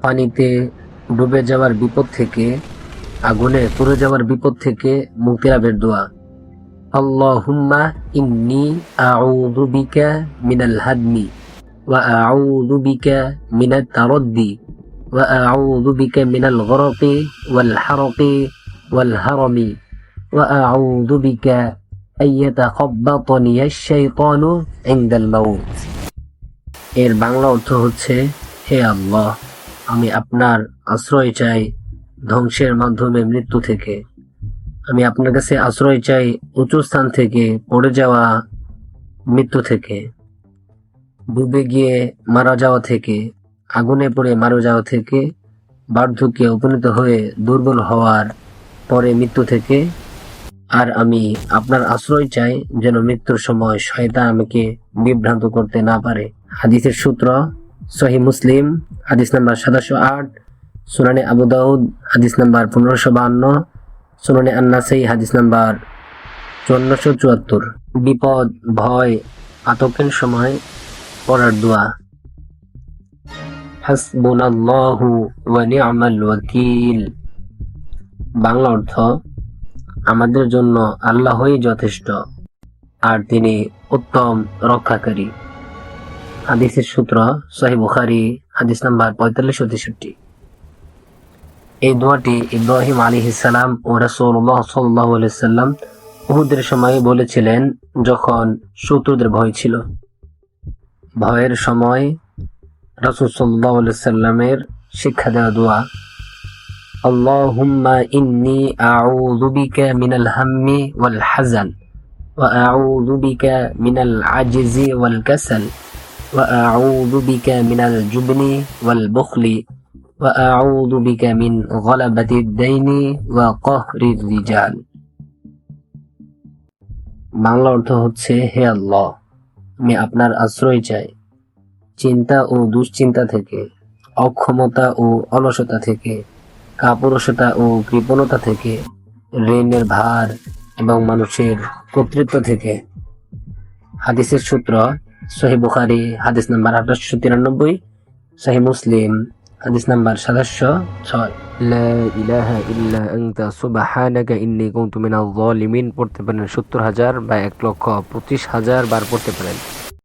পানিতে ডুবে যাওয়ার বিপদ থেকে, আগুনে পুড়ে যাওয়ার বিপদ থেকে মুক্তি লাভের দোয়া। আল্লাহুম্মা ইন্নী আউযু বিকা মিনাল হাদমি ওয়া আউযু বিকা মিনাত তারাদ্দি ওয়া আউযু বিকা মিনাল গরকি ওয়াল হারকি ওয়াল হারামি ওয়া আউযু বিকা আইয়াতাখাব্বাতানি আশ-শাইতানু ইনদাল মাউত। এর বাংলা অর্থ হচ্ছে, হে আল্লাহ, আমি আপনার আশ্রয় চাই ধ্বংসের মাধ্যমে মৃত্যু থেকে। আমি আপনার কাছে আশ্রয় চাই উঁচু স্থান থেকে পড়ে যাওয়া মৃত্যু থেকে, ডুবে গিয়ে মারা যাওয়া থেকে, আগুনে পড়ে মারা যাওয়া থেকে, বার্ধক্যে উপনীত হয়ে দুর্বল হওয়ার পরে মৃত্যু থেকে। আর আমি আপনার আশ্রয় চাই যেন মৃত্যুর সময় শয়তান আমাকে বিভ্রান্ত করতে না পারে। হাদিসের সূত্র সহিহ মুসলিম হাদিস নাম্বার 708, সুনানে আবু দাউদ হাদিস নাম্বার 1552, সুনানে আন-নাসাই হাদিস নাম্বার 5474। বিপদ, ভয়, আতঙ্কের সময় পড়ার দোয়া। হাসবুনাল্লাহু ওয়া নি'মাল ওয়াকিল। বাংলা অর্থ, আমাদের জন্য আল্লাহই যথেষ্ট আর তিনি উত্তম রক্ষাকারী। হাদিসের সূত্র সহিহ বুখারী হাদিস নাম্বার 45 ও 63। এই দোয়াটি ইব্রাহিম আলাইহিস সালাম ও রাসূলুল্লাহ সাল্লাল্লাহু আলাইহি ওয়াসাল্লাম উহুদের সময় বলেছিলেন যখন শত্রুদের ভয় ছিল। ভয়ের সময় রাসূল সাল্লাল্লাহু আলাইহি ওয়াসাল্লামের শিক্ষা দেওয়া দোয়া। আল্লাহুম্মা ইন্নী আউযু বিকা মিনাল হাম্মি ওয়াল হাযান ওয়া আউযু বিকা মিনাল আজজি ওয়াল কাসাল ওয়া আউযু বিকা মিনাল জুবনি ওয়াল বুখলি ওয়া আউযু বিকা মিন গলাবাতিদ দাইনি ওয়া কাহরির রিজাল। বাংলা অর্থ হচ্ছে, হে আল্লাহ, আমি আপনার আশ্রয় চাই চিন্তা ও দুশ্চিন্তা থেকে, অক্ষমতা ও অলসতা থেকে, কাপুরুষতা ও কৃপণতা থেকে, ঋণের ভার এবং মানুষের কর্তৃত্ব থেকে। হাদিসের সূত্র সহিহ বুখারী হাদিস নাম্বার 1893, সহিহ মুসলিম হাদিস নাম্বার 706। লা ইলাহা ইল্লা আনতা সুবহানাকা ইন্নী কুনতু মিনাজ জালিমিন পড়তে পারেন 70,000 বা 1,25,000 বার পড়তে পারেন।